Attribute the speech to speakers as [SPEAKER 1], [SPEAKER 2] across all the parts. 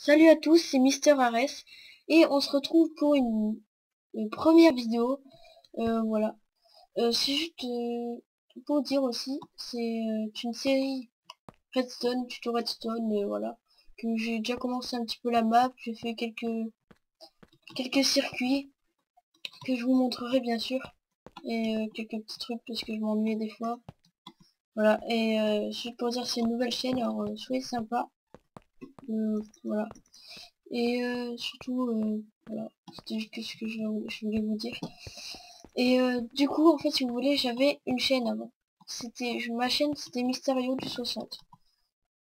[SPEAKER 1] Salut à tous, c'est Mister Ares et on se retrouve pour une première vidéo. Voilà. C'est juste pour dire aussi, c'est une série Redstone, tuto Redstone, voilà. Que j'ai déjà commencé un petit peu la map, j'ai fait quelques circuits que je vous montrerai bien sûr. Et quelques petits trucs parce que je m'ennuie des fois. Voilà, et juste pour dire c'est une nouvelle chaîne, alors soyez sympa. Voilà. Et surtout, voilà, c'était juste ce que je voulais vous dire. Et du coup, en fait, si vous voulez, j'avais une chaîne avant. Ma chaîne, c'était Mysterio du 60.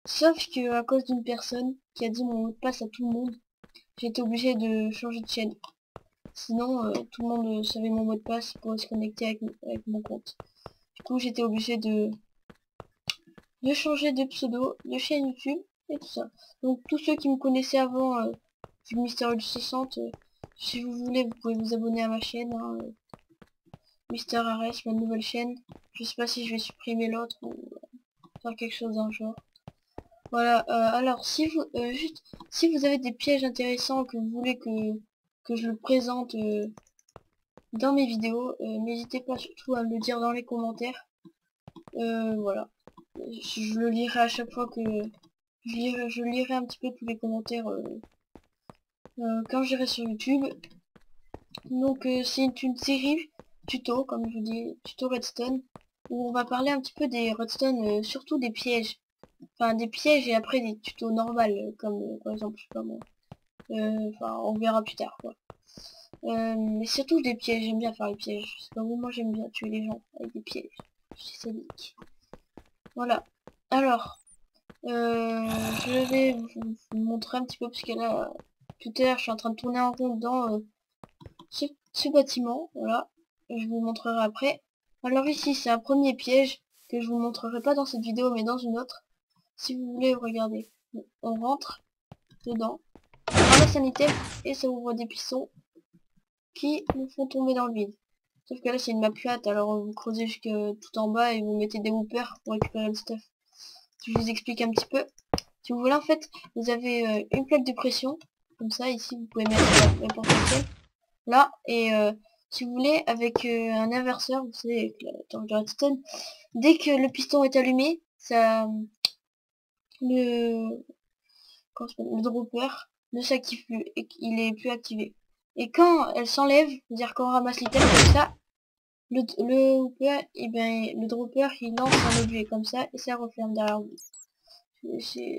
[SPEAKER 1] Sauf que à cause d'une personne qui a dit mon mot de passe à tout le monde, j'ai été obligé de changer de chaîne. Sinon, tout le monde savait mon mot de passe pour se connecter avec mon compte. Du coup, j'étais obligé de changer de pseudo, de chaîne YouTube et tout ça. Donc tous ceux qui me connaissaient avant du Mystérieux du 60, si vous voulez, vous pouvez vous abonner à ma chaîne, hein, Mister Ares, ma nouvelle chaîne. Je sais pas si je vais supprimer l'autre ou faire quelque chose d'un genre. Voilà, alors si vous juste si vous avez des pièges intéressants que vous voulez que je le présente dans mes vidéos, n'hésitez pas surtout à me le dire dans les commentaires. Voilà. Je le lirai à chaque fois que je lirai un petit peu tous les commentaires quand j'irai sur YouTube. Donc c'est une série tuto, comme je vous dis, tuto Redstone, où on va parler un petit peu des Redstone, surtout des pièges. Enfin des pièges et après des tutos normales, comme par exemple, je sais pas moi. Enfin on verra plus tard quoi. Mais surtout des pièges, j'aime bien faire les pièges. C'est pas vous, moi j'aime bien tuer les gens avec des pièges. Je suis sadique. Voilà. Alors, je vais vous montrer un petit peu parce que là, tout à l'heure, je suis en train de tourner en rond dans ce bâtiment. Voilà, je vous montrerai après. Alors ici, c'est un premier piège que je vous montrerai pas dans cette vidéo, mais dans une autre. Si vous voulez, regardez. On rentre dedans, on ramasse un item et ça ouvre des pistons qui nous font tomber dans le vide. Sauf que là, c'est une map plate, alors vous creusez jusque tout en bas et vous mettez des hoopers pour récupérer le stuff. Je vous explique un petit peu. Si vous voulez, en fait, vous avez une plaque de pression, comme ça, ici, vous pouvez mettre n'importe lequel, là, et si vous voulez, avec un inverseur, vous savez, avec la torche de redstone, dès que le piston est allumé, ça, le, le dropper ne s'active plus, et qu'il est plus activé. Et quand elle s'enlève, c'est-à-dire qu'on ramasse l'item comme ça, le hopper, et ben, le dropper, il lance un objet comme ça, et ça referme derrière vous. C'est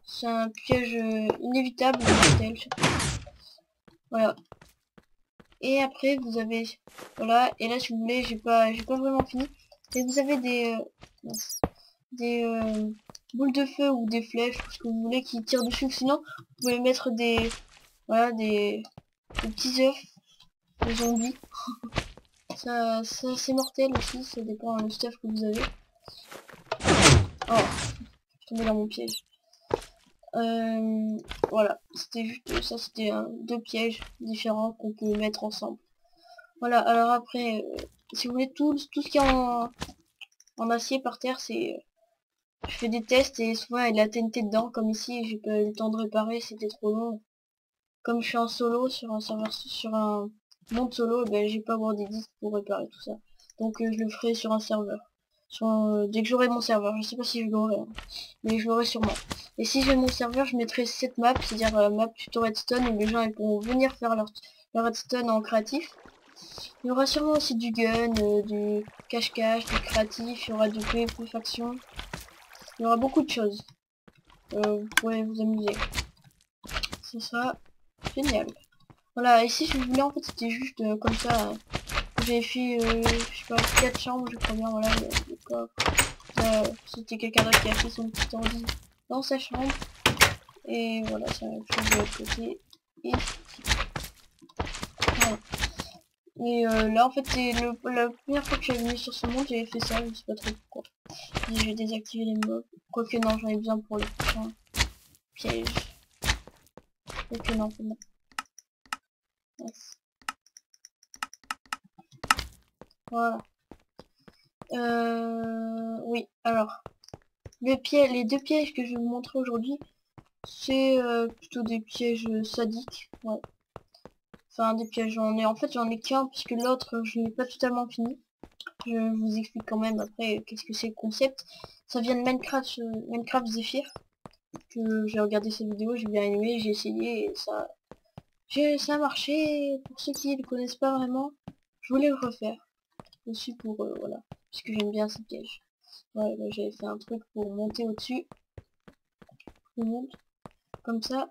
[SPEAKER 1] C'est un piège inévitable, mortel. Voilà. Et après vous avez, voilà. Et là si vous voulez, j'ai pas vraiment fini. Et vous avez des boules de feu ou des flèches, ou ce que vous voulez, qui tirent dessus. Sinon, vous pouvez mettre voilà, des petits œufs, des zombies. Ça c'est mortel aussi. Ça dépend du stuff que vous avez. Oh, je suis tombé dans mon piège. Voilà, c'était juste ça, c'était deux pièges différents qu'on peut mettre ensemble. Voilà, alors après, si vous voulez tout ce qui est en acier par terre, je fais des tests et souvent il y a de la TNT dedans, comme ici, j'ai pas eu le temps de réparer, c'était trop long. Comme je suis en solo sur un serveur, sur un monde solo, ben j'ai pas avoir des disques pour réparer tout ça. Donc je le ferai sur un serveur. Dès que j'aurai mon serveur, je sais pas si je l'aurai, hein, mais je l'aurai sûrement. Et si j'ai mon serveur, je mettrai cette map, c'est-à-dire map tuto redstone, où les gens ils pourront venir faire leur redstone en créatif. Il y aura sûrement aussi du gun, du cache-cache, du créatif, il y aura du PvP faction. Il y aura beaucoup de choses. Vous pourrez vous amuser. Ce sera génial. Voilà, ici si vous voulez en fait c'était juste comme ça. J'avais fait, je sais pas, 4 chambres, je crois bien, voilà, le coffre. C'était quelqu'un d'autre qui a fait son petit ordi dans sa chambre. Et voilà, c'est la même chose de l'autre côté. Et voilà. Et là en fait c'est la première fois que je suis venue sur ce monde, j'avais fait ça, je sais pas trop pourquoi. Je vais désactiver les mobs. Quoique non, j'en ai besoin pour le prochain piège. Quoique non, c'est bon. Yes. Voilà. Oui, alors. Les deux pièges que je vais vous montrer aujourd'hui, C'est plutôt des pièges sadiques, ouais. Enfin des pièges, j'en ai qu'un puisque l'autre je n'ai pas totalement fini. Je vous explique quand même après qu'est-ce que c'est le concept. Ça vient de Minecraft, Minecraft Zephyr, que j'ai regardé cette vidéo, j'ai bien aimé, j'ai essayé et ça a marché. Pour ceux qui ne le connaissent pas vraiment, je voulais le refaire aussi pour voilà, puisque j'aime bien ces pièges. Ouais, là j'avais fait un truc pour monter au-dessus, je monte comme ça,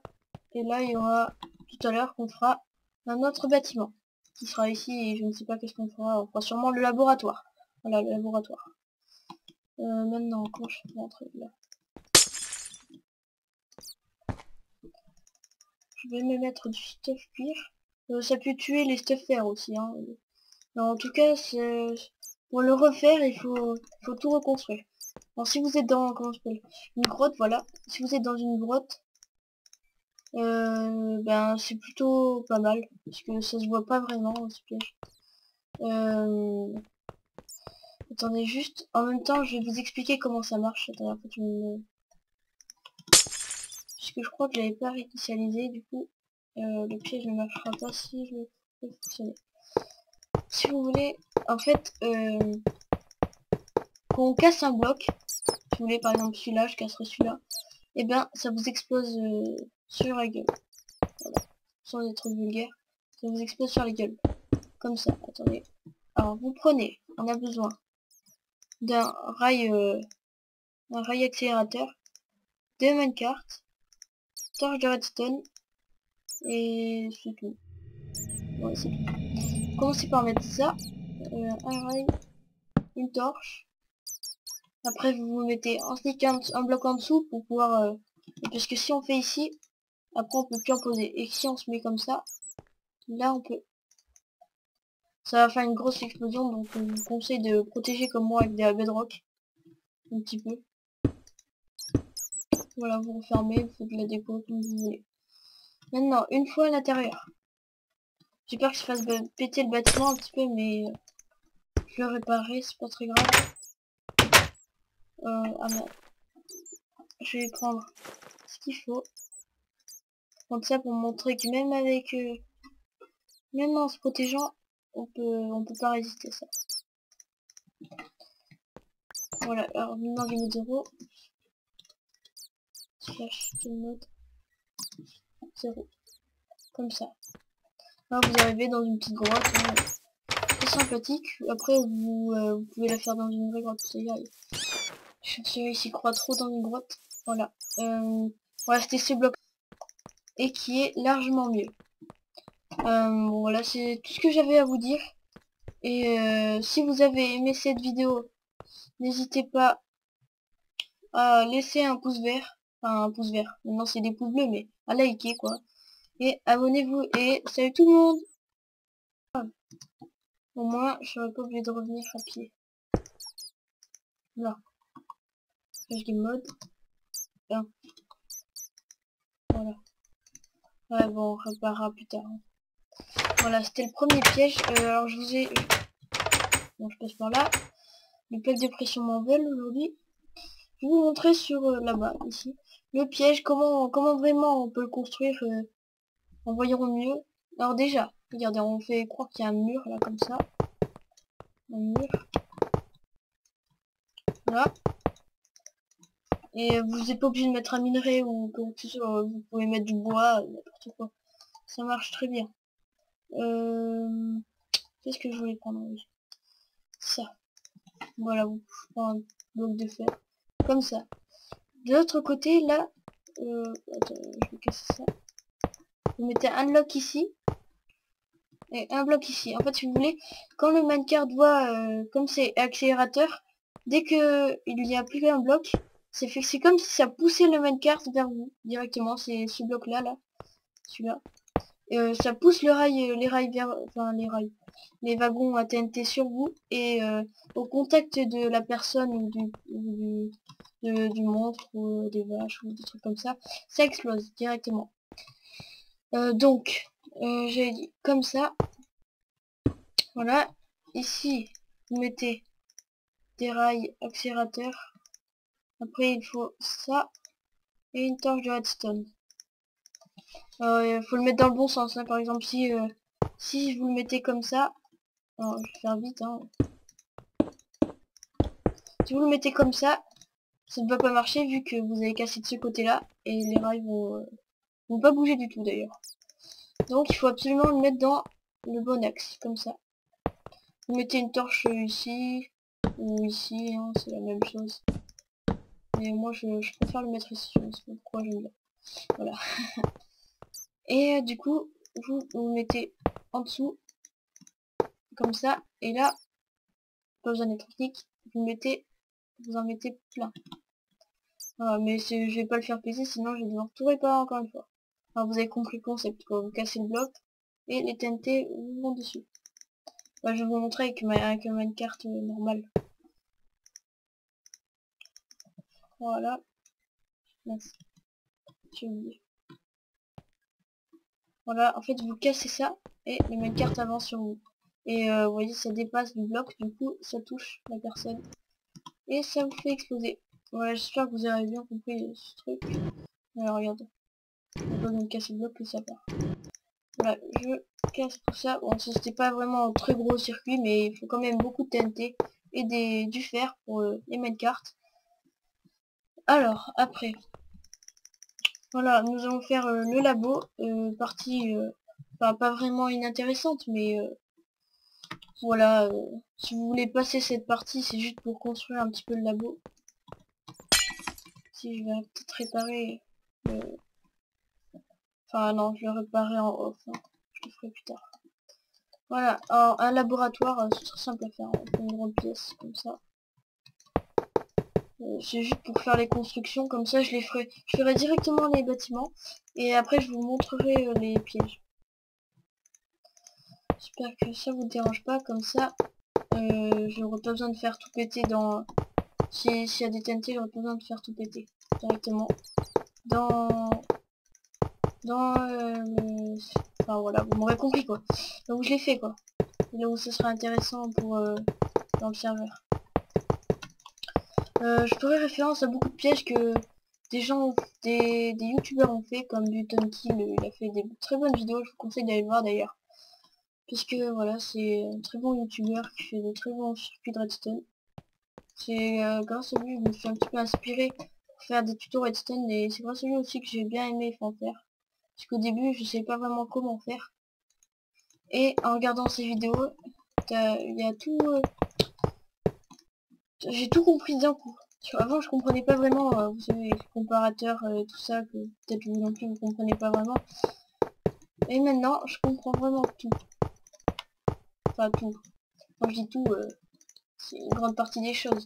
[SPEAKER 1] et là il y aura tout à l'heure qu'on fera un autre bâtiment qui sera ici et je ne sais pas qu'est-ce qu'on fera, on fera sûrement le laboratoire. Voilà, le laboratoire. Maintenant, comment je fais l'entrée là? Je vais me mettre du stuff cuir. Ça peut tuer les stuff fer aussi, hein. Mais en tout cas, pour le refaire, il faut tout reconstruire. Alors si vous êtes dans, comment je s'appelle, une grotte, voilà. Si vous êtes dans une grotte, ben c'est plutôt pas mal, parce que ça se voit pas vraiment, ce piège. Attendez juste, en même temps, je vais vous expliquer comment ça marche. Attendez, en fait, puisque je crois que j'avais pas réinitialisé, du coup, le piège ne marchera pas si je le fais fonctionner. Si vous voulez, en fait, quand on casse un bloc, si vous voulez par exemple celui-là, je casserai celui-là, et ben ça vous explose sur la gueule. Voilà. Sans être vulgaire, ça vous explose sur la gueule. Comme ça, attendez. Alors vous prenez, on a besoin d'un rail accélérateur, de minecart, torche de redstone, et c'est tout. Ouais, c'est tout. Commencez par mettre ça, un rail, une torche. Après vous vous mettez un bloc en dessous pour pouvoir... parce que si on fait ici, après on peut plus en poser. Et si on se met comme ça, là on peut. Ça va faire une grosse explosion, donc je vous conseille de protéger comme moi avec des bedrock. Un petit peu. Voilà, vous refermez, vous faites de la déco comme vous voulez. Maintenant, une fois à l'intérieur. J'ai peur que ça fasse péter le bâtiment un petit peu, mais je le réparerai, c'est pas très grave. Ah merde. Je vais prendre ce qu'il faut. Prendre ça pour montrer que même avec... même en se protégeant, on peut pas résister à ça. Voilà, alors maintenant game mode 0. Slash game mode 0. Comme ça. Là vous arrivez dans une petite grotte. Hein, très sympathique. Après vous pouvez la faire dans une vraie grotte. C'est là. Je s'y croit trop dans une grotte. Voilà. Voilà, c'était ce bloc. Et qui est largement mieux. Bon, voilà, c'est tout ce que j'avais à vous dire. Et si vous avez aimé cette vidéo, n'hésitez pas à laisser un pouce vert. Enfin, un pouce vert. Maintenant, c'est des pouces bleus, mais à liker, quoi. Et abonnez-vous. Et salut tout le monde! Au moins, je serai pas obligé de revenir à pied. Là. Flash game mode. 1. Voilà. Ouais, bon, on réparera plus tard. Voilà, c'était le premier piège. Alors, je vous ai... Bon, je passe par là. Les plaques de pression m'en veulent aujourd'hui. Je vais vous montrer sur là-bas, ici, le piège, comment vraiment on peut le construire en voyant mieux. Alors déjà, regardez, on fait croire qu'il y a un mur là comme ça. Un mur. Voilà. Et vous n'êtes pas obligé de mettre un minerai ou quoi que ce soit, vous pouvez mettre du bois, n'importe quoi. Ça marche très bien. Qu'est-ce que je voulais prendre? Oui. Ça. Voilà, vous prenez un bloc de fer. Comme ça. De l'autre côté, là, attends, je vais casser ça. Vous mettez un bloc ici et un bloc ici. En fait, si vous voulez, quand le minecart voit, comme c'est accélérateur, dès que il n'y a plus qu'un bloc, c'est comme si ça poussait le minecart vers vous directement. C'est ce bloc là, celui-là. Ça pousse le rail, les rails vers, enfin les wagons à TNT sur vous et au contact de la personne ou du monstre ou des vaches ou des trucs comme ça explose directement. Donc, j'ai dit comme ça. Voilà. Ici, vous mettez des rails accélérateurs. Après, il faut ça. et une torche de redstone. Faut le mettre dans le bon sens, hein. Par exemple, si vous le mettez comme ça, alors, je vais faire vite, hein. Si vous le mettez comme ça ne va pas marcher vu que vous avez cassé de ce côté-là et les rails vont pas bouger du tout d'ailleurs. Donc il faut absolument le mettre dans le bon axe, comme ça. Vous mettez une torche ici ou ici, hein, c'est la même chose. Mais moi je préfère le mettre ici, je sais pas pourquoi j'aime bien. Voilà. Et du coup, vous mettez en dessous, comme ça, et là, pas besoin d'être technique, vous en mettez plein. Voilà, mais je vais pas le faire péter, sinon je vais devoir tout réparer encore une fois. Alors vous avez compris le concept, quoi. Vous cassez le bloc, et les TNT vont dessus. Bah, je vais vous montrer avec ma carte normale. Voilà. Mince. J'ai oublié. Voilà, en fait vous cassez ça et les minecarts avancent sur vous. Et vous voyez ça dépasse du bloc, du coup ça touche la personne. Et ça vous fait exploser. Voilà, j'espère que vous avez bien compris ce truc. Alors regarde. On peut donc casser le bloc que ça part. Voilà, je casse tout ça. Bon, c'était pas vraiment un très gros circuit, mais il faut quand même beaucoup de TNT et du fer pour les minecarts. Alors, après, voilà, nous allons faire le labo, partie pas vraiment inintéressante, mais voilà, si vous voulez passer cette partie, c'est juste pour construire un petit peu le labo. Si je vais peut-être réparer le... Enfin non, je le réparerai en off, hein. Je le ferai plus tard. Voilà, alors, un laboratoire, c'est très simple à faire, hein. On fait une grande pièce, comme ça. C'est juste pour faire les constructions, comme ça je ferai directement les bâtiments, et après je vous montrerai les pièges. J'espère que ça vous dérange pas, comme ça j'aurai pas besoin de faire tout péter dans... S'il y a des TNT, j'aurai pas besoin de faire tout péter directement dans le... Enfin voilà, vous m'aurez compris quoi. Là où je l'ai fait quoi. Là où ce sera intéressant pour dans le serveur. Je ferai référence à beaucoup de pièges que des gens, des youtubeurs ont fait, comme du Tonkill, il a fait des très bonnes vidéos, je vous conseille d'aller le voir d'ailleurs. Puisque voilà, c'est un très bon youtubeur qui fait de très bons circuits de redstone. C'est grâce à lui que je me suis un petit peu inspiré pour faire des tutos redstone et c'est grâce à lui aussi que j'ai bien aimé en faire. Parce qu'au début je savais pas vraiment comment faire. Et en regardant ces vidéos, il y a tout... j'ai tout compris d'un coup. Avant je comprenais pas vraiment, vous savez, les comparateurs et tout ça, que peut-être vous non plus vous comprenez pas vraiment. Et maintenant je comprends vraiment tout. Enfin tout. Quand je dis tout, c'est une grande partie des choses.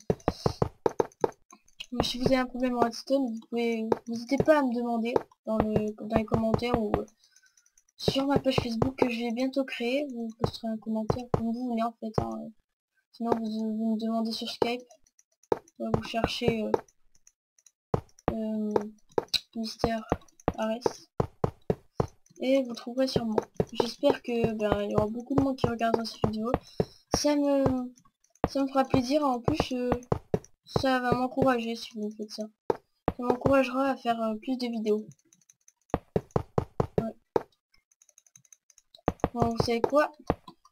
[SPEAKER 1] Mais si vous avez un problème en redstone, n'hésitez pas à me demander dans les commentaires ou sur ma page Facebook que je vais bientôt créer. Vous posterez un commentaire comme vous voulez en fait, hein. Sinon vous me demandez sur Skype. Vous cherchez Mister Ares et vous trouverez sûrement. J'espère que il y aura beaucoup de monde qui regardera cette vidéo. Ça me fera plaisir. En plus ça va m'encourager si vous faites ça. Ça m'encouragera à faire plus de vidéos. Ouais. Bon, vous savez quoi?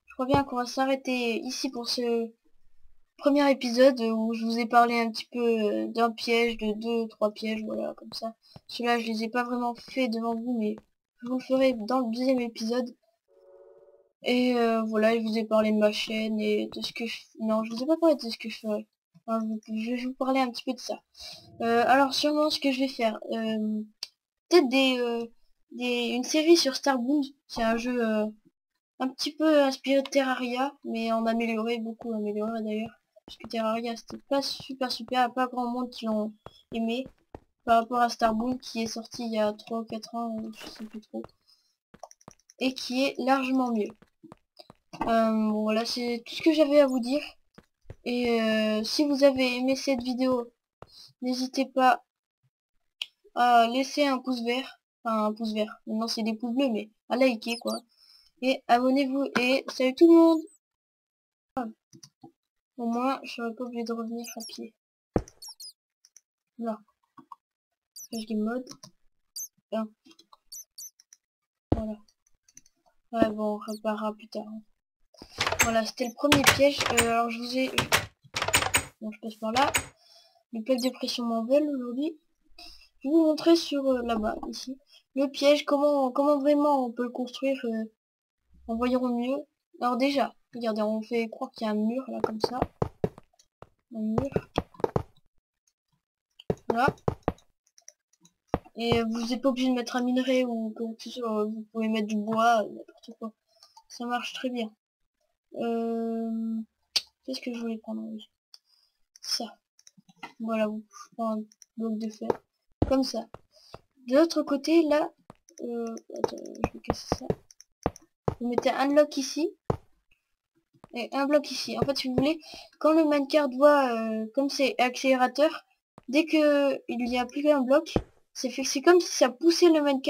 [SPEAKER 1] Je crois bien qu'on va s'arrêter ici pour ce premier épisode où je vous ai parlé un petit peu d'un piège, de 2, 3 pièges, voilà, comme ça. Ceux-là, je les ai pas vraiment fait devant vous, mais je vous le ferai dans le deuxième épisode. Et voilà, je vous ai parlé de ma chaîne et de ce que je... Non, je vous ai pas parlé de ce que je ferai. Enfin, je vais vous parler un petit peu de ça. Alors, sûrement, ce que je vais faire, peut-être une série sur Starbound. C'est un jeu un petit peu inspiré de Terraria, mais en amélioré, beaucoup amélioré d'ailleurs. Parce que Terraria c'était pas super, pas grand monde qui l'ont aimé. Par rapport à Starbound qui est sorti il y a 3 ou 4 ans, je sais plus trop. Et qui est largement mieux. Bon, voilà, c'est tout ce que j'avais à vous dire. Et si vous avez aimé cette vidéo, n'hésitez pas à laisser un pouce vert. Enfin, un pouce vert. Maintenant c'est des pouces bleus, mais à liker quoi. Et abonnez-vous et salut tout le monde! Au moins, je serais pas obligé de revenir à pied. Là. Flash game mode. Hein. Voilà. Ouais, bon, on réparera plus tard. Voilà, c'était le premier piège. Alors je vous ai... Bon, je passe par là. Le plaque de pression m'envole aujourd'hui. Je vais vous montrer sur là-bas, ici. Le piège, comment vraiment on peut le construire en voyant mieux. Alors déjà, regardez, on fait croire qu'il y a un mur là comme ça. Un mur. Voilà. Et vous n'êtes pas obligé de mettre un minerai ou quoi que ce soit. Vous pouvez mettre du bois, n'importe quoi. Ça marche très bien. Qu'est-ce que je voulais prendre? Oui. Ça. Voilà, vous prenez un bloc de fer. Comme ça. De l'autre côté, là, attends, je vais casser ça. Vous mettez un bloc ici et un bloc ici. En fait, si vous voulez, quand le minecart voit, comme c'est accélérateur, dès que il n'y a plus qu'un bloc, c'est comme si ça poussait le minecart